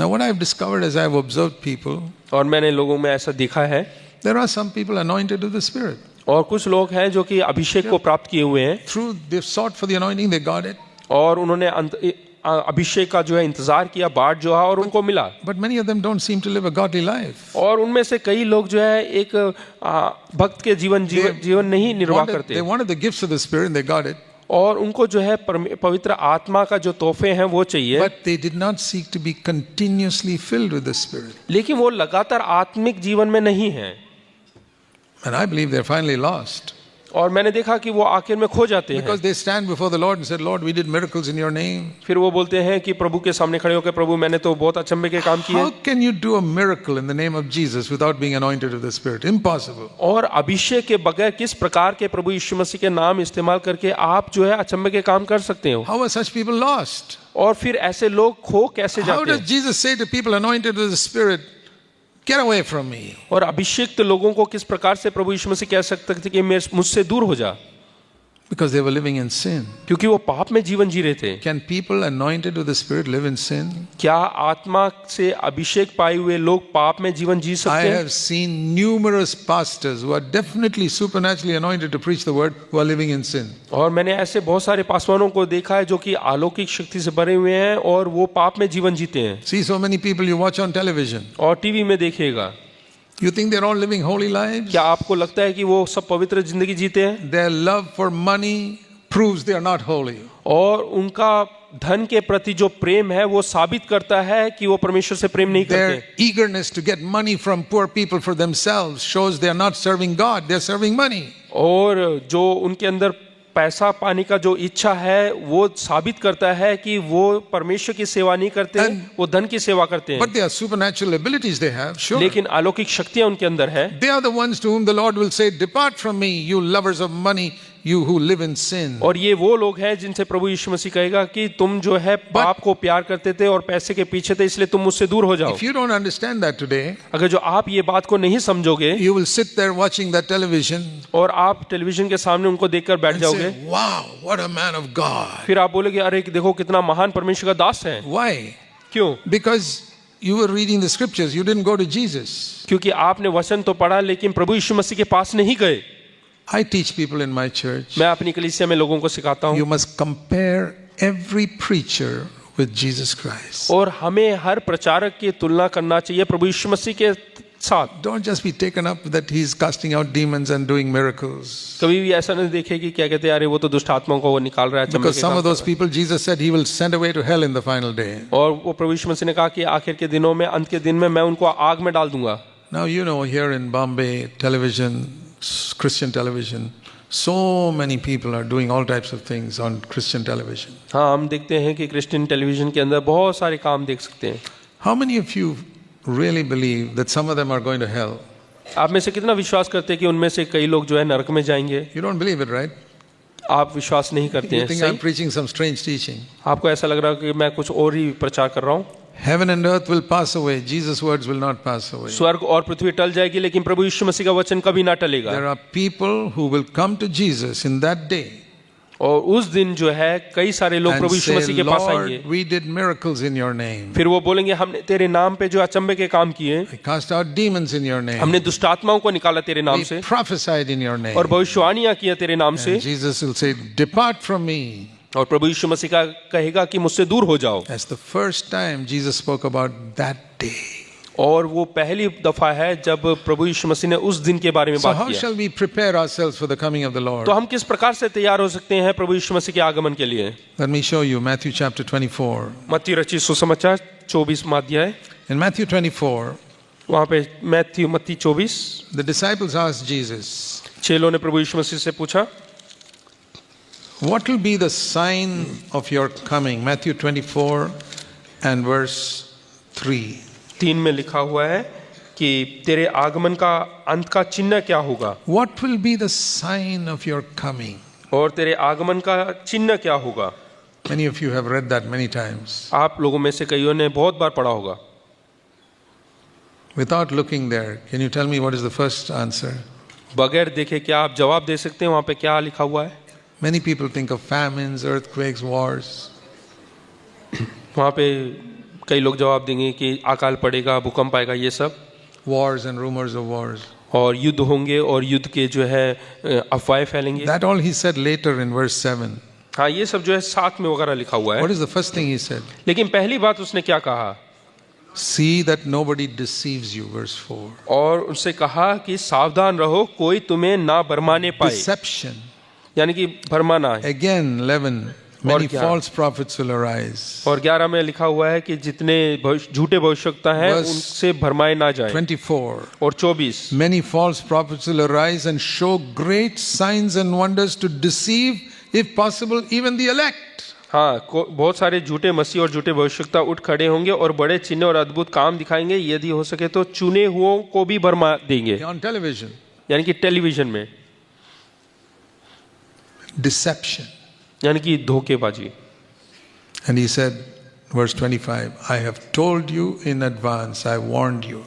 Now what I've discovered as I've observed people, और मैंने लोगों में ऐसा देखा है, there are some people anointed with the Spirit. और कुछ लोग हैं जो कि अभिषेक को प्राप्त किए हुए हैं, Through they've sought for the anointing, they got it. और उन्होंने अभिषेक का जो है इंतजार किया, बाट जो है, और उनको मिला. But many of them don't seem to live a godly life. और उनमें से कई लोग जो है एक भक्त के जीवन नहीं निर्वाह करते. They wanted the gifts of the Spirit and they got it. और उनको जो है पवित्र आत्मा का जो तोहफे हैं वो चाहिए. But they did not seek to be continuously filled with the Spirit. लेकिन वो लगातार आत्मिक जीवन में नहीं है. And I believe they're finally lost. और मैंने देखा कि वो आखिर में खो जाते हैं. Because they stand before the Lord and said, Lord, we did miracles in your name. फिर वो बोलते हैं कि प्रभु के सामने खड़े होकर, प्रभु मैंने तो बहुत अचंभे के काम किए. How can you do a miracle in the name of Jesus without being anointed with the Spirit? Impossible. और अभिषेक के बगैर किस प्रकार के प्रभु यीशु मसीह के नाम इस्तेमाल करके आप जो है अचंभे के काम कर सकते हो? How are such people lost? और फिर ऐसे लोग खो कैसे How जाते does हैं? Jesus say to people anointed with the Spirit, get away from me? और अभिषेक तो लोगों को किस प्रकार से प्रभु यीशु मसीह कह सकते थे कि मुझसे दूर हो जा? Because they were living in sin. क्योंकि वो पाप में जीवन जी रहे थे. Can people anointed with the Spirit live in sin? क्या आत्मा से अभिषेक पाए हुए लोग पाप में जीवन जी I सकते हैं? have seen numerous pastors who are definitely supernaturally anointed to preach the word who are living in sin. और मैंने ऐसे बहुत सारे पासवानों को देखा है जो कि अलौकिक शक्ति से भरे हुए हैं और वो पाप में जीवन जीते हैं. See so many people you watch on television. और टीवी में देखिएगा. You think they're all living holy lives? क्या आपको लगता है कि वो सब पवित्र जिंदगी जीते हैं? Their love for money proves they are not holy. और उनका धन के प्रति जो प्रेम है वो साबित करता है कि वो परमेश्वर से प्रेम नहीं Their करते. eagerness to get money from poor people for themselves shows they are not serving God, they're serving money. और जो उनके अंदर पैसा पाने का जो इच्छा है वो साबित करता है कि वो परमेश्वर की सेवा नहीं करते हैं, वो धन की सेवा करते हैं. But there are supernatural abilities they have, sure. लेकिन अलौकिक शक्तियां उनके अंदर है. They are the ones to whom the Lord will say, depart from me, you lovers of money, you who live in sin. और ये वो लोग हैं जिनसे प्रभु यीशु मसीह कहेगा कि तुम जो है पाप को प्यार करते थे और पैसे के पीछे थे, इसलिए तुम मुझसे दूर हो जाओ. If you don't understand that today, अगर जो आप ये बात को नहीं समझोगे, you will sit there watching that television और आप टेलीविजन के सामने उनको देखकर बैठ and जाओगे, say, wow, what a man of God. फिर आप बोलोगे अरे देखो कितना महान परमेश्वर का दास है. Why? क्यों? Because you were reading the scriptures, you didn't go to Jesus. क्योंकि आपने वचन तो पढ़ा लेकिन प्रभु यीशु मसीह के पास नहीं गए. I teach people in my church, मैं अपनी कलीसिया में लोगों को सिखाता हूँ. you must compare every preacher with Jesus Christ. और हमें हर प्रचारक की तुलना करना चाहिए प्रभु यीशु मसीह के साथ. Don't just be taken up that he's casting out demons and doing miracles. कभी भी ऐसा नहीं देखे कि क्या कहते हैं अरे वो तो दुष्ट आत्माओं को वो निकाल रहा है. Because some of those people, Jesus said he will send away to hell in the final day. और वो प्रभु यीशु मसीह ने कहा कि आखिर के दिनों में, अंत के दिन में मैं उनको आग में डाल दूंगा. Now you know here in Bombay television, Christian television, so many people are doing all types of things on Christian television. हाँ, हम देखते हैं कि क्रिश्चियन टेलीविजन के अंदर बहुत सारे काम देख सकते हैं. How many of you really believe that some of them are going to hell? आप में से कितना विश्वास करते हैं कि उनमें से कई लोग जो है नरक में जाएंगे? You don't believe it, right? आप विश्वास नहीं करते You हैं. think I'm preaching some strange teaching. आपको ऐसा लग रहा है कि मैं कुछ और ही प्रचार कर रहा हूँ. Heaven and earth will pass away. Jesus' words will not pass away. स्वर्ग और पृथ्वी टल जाएगी लेकिन प्रभु यीशु मसीह का वचन कभी ना टलेगा. There are people who will come to Jesus in that day और उस दिन जो है कई सारे लोग and प्रभु यीशु say, मसीह के पास आएंगे. Lord, we did miracles in your name. फिर वो बोलेंगे हमने तेरे नाम पे जो अचंभे के काम किए, We cast out demons in your name. हमने दुष्ट आत्माओं को निकाला तेरे नाम We से prophesied in your name. और भविष्यवाणियां किया तेरे नाम से. And Jesus will say, depart from me. और प्रभु यीशु मसीह का कहेगा कि मुझसे दूर हो जाओ. That's the first time Jesus spoke about that day. और वो पहली दफा है जब प्रभु यीशु मसीह ने उस दिन के बारे में So बात how किया. shall we prepare ourselves for the coming of the Lord? तो हम किस प्रकार से तैयार हो सकते हैं प्रभु यीशु मसीह के आगमन के लिए? Let me show you Matthew chapter 24. मत्ती रचित सुसमाचार 24वां अध्याय. In Matthew 24, वहाँ पे मत्ती 24, the disciples asked Jesus, चेलों ने प्रभु यीशु मसीह से पूछा, what will be the sign of your coming? Matthew 24 and verse 3. 3 में लिखा हुआ है कि तेरे आगमन का अंत का चिन्ह क्या होगा? What will be the sign of your coming? और तेरे आगमन का चिन्ह क्या होगा? Many of you have read that many times. आप लोगों में से कईयों ने बहुत बार पढ़ा होगा. Without looking there, can you tell me what is the first answer? बगैर देखे क्या आप जवाब दे सकते हैं वहाँ पे क्या लिखा हुआ है? Many people think of famines, earthquakes, wars. वहाँ पे कई लोग जवाब देंगे कि अकाल पड़ेगा, भूकंप आएगा, ये सब, wars and rumors of wars. और युद्ध होंगे और युद्ध के जो है अफवाहें फैलेंगे। That all he said later in verse 7. हाँ, ये सब जो है 7 में वगैरह लिखा हुआ है। What is the first thing he said? लेकिन पहली बात उसने क्या कहा? See that nobody deceives you, verse 4. और उनसे कहा कि सावधान रहो, कोई तुम्हें ना भरमाने पाए, Deception. यानी कि भरमाना है। Again, 11. Many क्या? false prophets will arise. और 11 में लिखा हुआ है कि जितने झूठे भविष्यवक्ता हैं Verse उनसे भरमाए ना जाए। 24. और 24, Many false prophets will arise and show great signs and wonders to deceive, if possible, even the elect. हाँ, बहुत सारे झूठे मसीह और झूठे भविष्यवक्ता उठ खड़े होंगे और बड़े चिन्ह और अद्भुत काम दिखाएंगे, यदि हो सके तो चुने हुओं को भी भरमा देंगे। On television. यानी कि टेलीविजन में, Deception. यानी कि धोखेबाजी। And he said, verse 25, I have told you in advance, I warned you.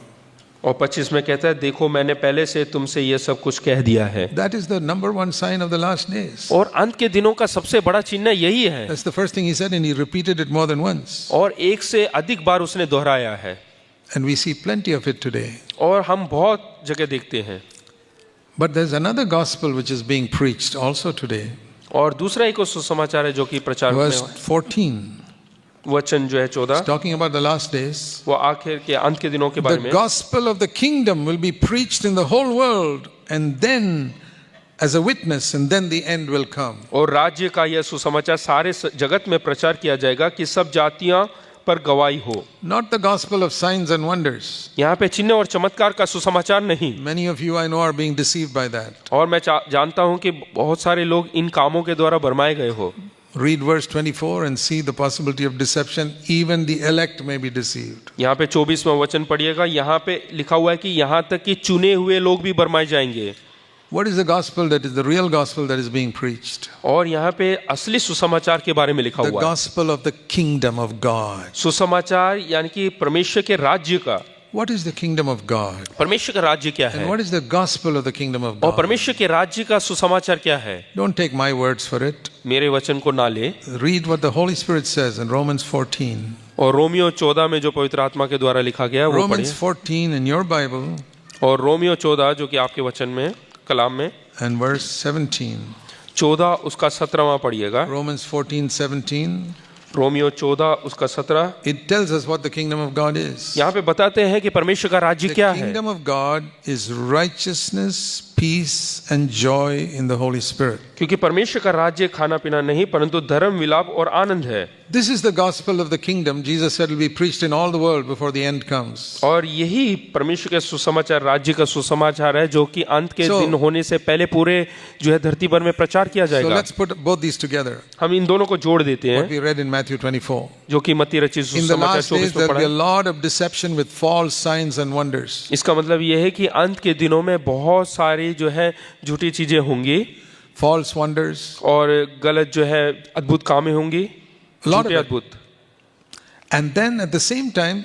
और 25 में कहता है, देखो मैंने पहले से तुमसे ये सब कुछ कह दिया है। That is the number one sign of the last days. और अंत के दिनों का सबसे बड़ा चिन्ह यही है। That's the first thing he said, and he repeated it more than once. और एक से अधिक बार उसने दोहराया है। And we see plenty of it today. और हम बहुत जगह देखते हैं। But there's another gospel which is being preached also today. और दूसरा एक सुसमाचार है जो कि प्रचार में Verse 14, वचन जो है 14, talking about the last days. वो आखिर के अंत के दिनों के बारे The में। gospel of the kingdom will be preached in the whole world, and then as a witness, and then the end will come. और राज्य का यह सुसमाचार सारे जगत में प्रचार किया जाएगा कि सब जातियां पर गवाही हो। Not the gospel of signs and wonders. यहाँ पे चिन्ह और चमत्कार का सुसमाचार नहीं। Many of you I know are being deceived by that. और मैं जानता हूँ कि बहुत सारे लोग इन कामों के द्वारा भरमाए गए हो। Read verse 24 and see the possibility of deception. Even the elect may be deceived. यहाँ पे 24वां वचन पढ़िएगा, यहाँ पे लिखा हुआ है कि यहाँ तक कि चुने हुए लोग भी भरमाए जाएंगे। What is the gospel that is the real gospel that is being preached? और यहाँ पे असली सुसमाचार के बारे में लिखा The हुआ है। gospel of the kingdom of God. सुसमाचार यानी कि परमेश्वर के राज्य का। What is the kingdom of God? परमेश्वर का राज्य क्या And है? what is the gospel of the kingdom of और God? परमेश्वर के राज्य का सुसमाचार क्या है? Don't take my words for it. मेरे वचन को ना ले। Read what the Holy Spirit says in Romans 14. और रोमियो 14 में जो पवित्र आत्मा के द्वारा लिखा गया वो Romans पढ़िए। 14 in your Bible और रोमियो 14 जो कि आपके वचन में कलाम में and verse 17. 14 उसका 17वां पढ़िएगा। Romans 14:17. रोमियो 14 उसका 17 It tells us what the kingdom of God is. यहाँ पे बताते हैं कि परमेश्वर का राज्य The क्या है। kingdom of God is righteousness, peace and joy in the Holy Spirit. क्योंकि परमेश्वर का राज्य खाना पीना नहीं परंतु धर्म विलाप और आनंद है। This is the gospel of the kingdom. Jesus said will be preached in all the world before the end comes. और यही परमेश्वर के सुसमाचार राज्य का सुसमाचार है जो कि अंत के दिन होने से पहले पूरे जो है धरती पर में प्रचार किया So जाएगा। let's put both these together. हम इन दोनों को जोड़ देते What हैं we read in Matthew 24. जो कि मत्ती रचित In the सुसमाचार last days 24 में there will पढ़ा be a है। lot of deception with false signs and wonders. इसका मतलब यह है कि अंत के दिनों में बहुत सारी जो है झूठी चीजें होंगी False wonders. और गलत जो है अद्भुत कामें होंगी, A lot of झूठे it. अद्भुत। And then at the same time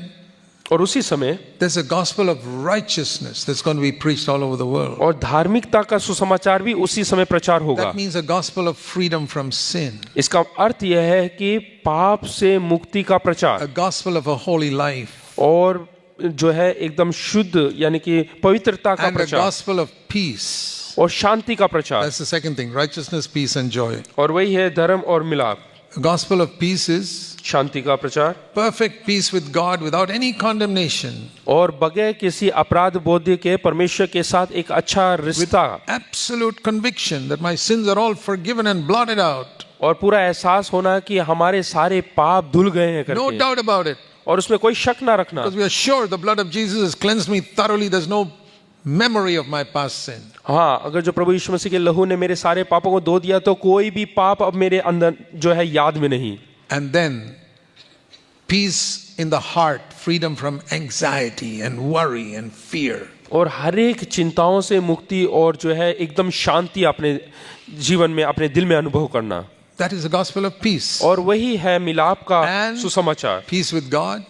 और उसी समय there's a gospel of righteousness that's going to be preached all over the world. और धार्मिकता का सुसमाचार भी उसी समय प्रचार होगा। That means a gospel of freedom from sin. इसका अर्थ यह है कि पाप से मुक्ति का प्रचार A gospel of a holy life. और जो है एकदम शुद्ध यानी कि पवित्रता का And a प्रचार gospel of peace. और शांति का प्रचार। That's the second thing. Righteousness, peace and joy. और वही है धर्म और मिलाप। A gospel of peace is शांति का प्रचार perfect peace with God without any condemnation. और बगैर किसी अपराध बोध के परमेश्वर के साथ एक अच्छा रिश्ता Absolute conviction that my sins are all forgiven and blotted out. और पूरा एहसास होना कि हमारे सारे पाप धुल गए हैं No करके doubt about it. और उसमें कोई शक ना रखना Because we are sure the blood of Jesus has cleansed me thoroughly. There's no memory of my past sin. हाँ, अगर जो प्रभु यीशु मसीह के लहू ने मेरे सारे पापों को धो दिया तो कोई भी पाप अब मेरे अंदर जो है याद में नहीं। And then peace in the heart, freedom from anxiety and worry and fear. और हर एक चिंताओं से मुक्ति और जो है एकदम शांति अपने जीवन में अपने दिल में अनुभव करना। That is the gospel of peace. और वही है मिलाप का And सुसमाचार peace with God,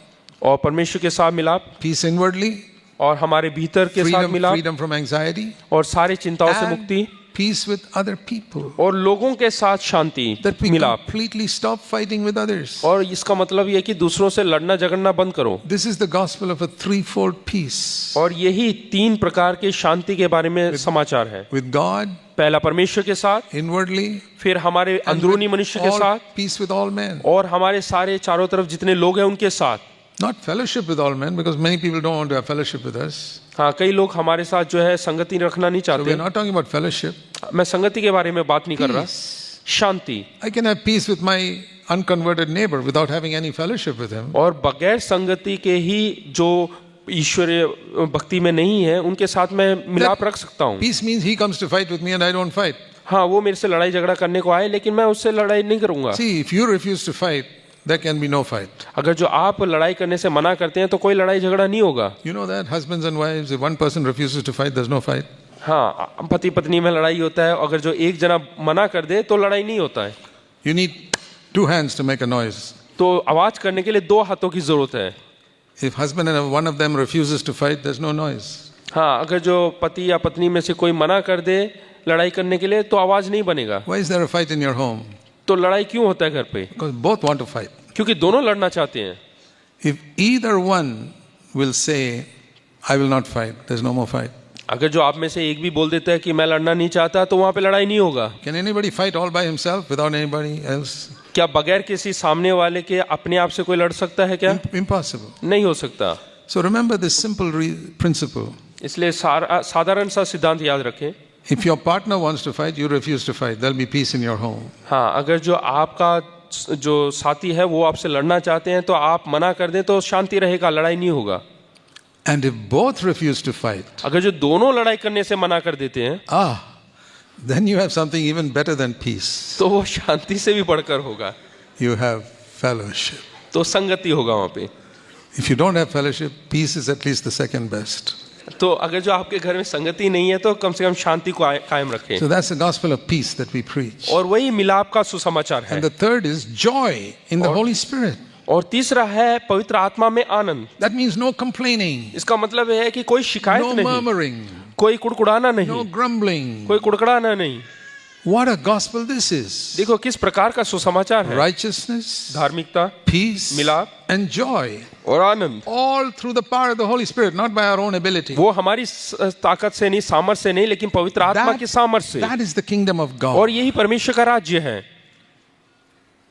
और परमेश्वर के साथ मिलाप peace inwardly, और हमारे भीतर के साथ freedom, मिलाप freedom from anxiety, और सारी चिंताओं से and मुक्ति peace with other people. और लोगों के साथ शांति, That we मिलाप। completely stop fighting with others. और इसका मतलब ये है कि दूसरों से लड़ना झगड़ना बंद करो। This is the gospel of a threefold peace. और यही 3 प्रकार की शांति के बारे में समाचार है। With God, पहला परमेश्वर के साथ, inwardly, फिर हमारे and अंदरूनी with मनुष्य के all साथ, peace with all men. और हमारे सारे चारों तरफ जितने लोग हैं उनके साथ। Not fellowship with all men, because many people don't want to have fellowship with us. हाँ, कई लोग हमारे साथ जो है संगति रखना नहीं So चाहते। we're not talking about fellowship. मैं संगति के बारे में बात नहीं कर रहा। Peace. Shanti. I can have peace with my unconverted neighbor without having any fellowship with him. और बगैर संगति के ही जो ईश्वरीय भक्ति में नहीं है उनके साथ मैं मिलाप रख सकता हूँ। Peace means he comes to fight with me and I don't fight. हाँ, वो मेरे से लड़ाई झगड़ा करने को आए लेकिन मैं उससे लड़ाई नहीं करूंगा। See, if you refuse to fight, there can be no fight. अगर जो आप लड़ाई करने से मना करते हैं तो कोई लड़ाई झगड़ा नहीं होगा। You know that husbands and wives, if one person refuses to fight, there's no fight. हाँ, पति पत्नी में लड़ाई होता है, अगर जो एक जना मना कर दे तो लड़ाई नहीं होता है। You need 2 hands to make a noise. तो आवाज करने के लिए 2 हाथों की जरूरत है। If husband and one of them refuses to fight, there's no noise. हाँ, अगर जो पति या पत्नी में से कोई मना कर दे लड़ाई करने के लिए तो आवाज नहीं बनेगा। Why is there a fight in your home? तो लड़ाई क्यों होता है घर पे? Because both want to fight. क्योंकि दोनों लड़ना चाहते हैं। If either one will say, I will not fight, there's no more fight. अगर जो आप में से एक भी बोल देता है कि मैं लड़ना नहीं चाहता तो वहां पे लड़ाई नहीं होगा। Can anybody fight all by himself without anybody else? क्या बगैर किसी सामने वाले के अपने आप से कोई लड़ सकता है क्या? Impossible. नहीं हो सकता। So remember this simple principle. इसलिए साधारण सा सिद्धांत याद रखें। If your partner wants to fight, you refuse to fight. There'll be peace in your home. हाँ, अगर जो आपका जो साथी है वो आपसे लड़ना चाहते हैं तो आप मना कर दें तो शांति रहेगा, लड़ाई नहीं होगा। And if both refuse to fight, अगर जो दोनों लड़ाई करने से मना कर देते हैं, then you have something even better than peace. तो वो शांति से भी बढ़कर होगा। You have fellowship. तो संगति होगा वहां पे। If you don't have fellowship, peace is at least the second best. तो अगर जो आपके घर में संगति नहीं है तो कम से कम शांति को कायम रखें। So that's the gospel of peace that we preach. और वही मिलाप का सुसमाचार है। And the third is joy in the Holy Spirit. और तीसरा है पवित्र आत्मा में आनंद। That means no complaining, इसका मतलब है कि कोई शिकायत no नहीं, murmuring, कोई कुड़कुड़ाना नहीं, no grumbling. कोई कुड़कुड़ाना नहीं। What a gospel this is. देखो किस प्रकार का सुसमाचार है। Righteousness, धार्मिकता, peace, मिलाप and joy. और आनंद। All through the power of the Holy Spirit, not by our own ability. वो हमारी ताकत से नहीं, सामर्थ्य से नहीं, लेकिन पवित्र आत्मा की सामर्थ्य से। That is the kingdom of God. और यही परमेश्वर का राज्य है।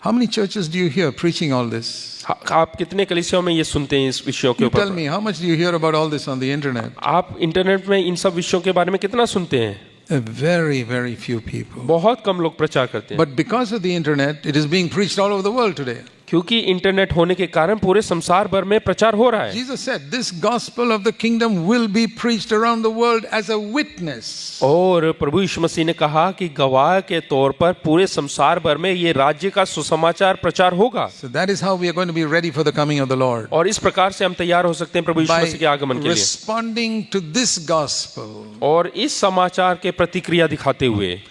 How many churches do you hear preaching all this? आप कितने कलीसियाओं में ये सुनते हैं इस विषयों के You tell ऊपर? me, how much do you hear about all this on the internet? आप इंटरनेट में इन सब विषयों के बारे में कितना सुनते हैं? Very, very few people. बहुत कम लोग प्रचार करते हैं। But because of the internet, it is being preached all over the world today. क्योंकि इंटरनेट होने के कारण पूरे संसार भर में प्रचार हो रहा है। Jesus said, this gospel of the kingdom will be preached around the world as a witness. और प्रभु यीशु मसीह ने कहा कि गवाह के तौर पर पूरे संसार भर में ये राज्य का सुसमाचार प्रचार होगा। So that is how we are going to be ready for the coming of the Lord. और इस प्रकार से हम तैयार हो सकते हैं प्रभु यीशु By मसीह के आगमन के लिए। responding to this gospel. और इस समाचार के प्रतिक्रिया दिखाते हुए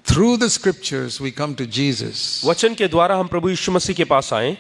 Through the scriptures we come to Jesus. वचन के द्वारा हम प्रभु यीशु मसीह के पास आए।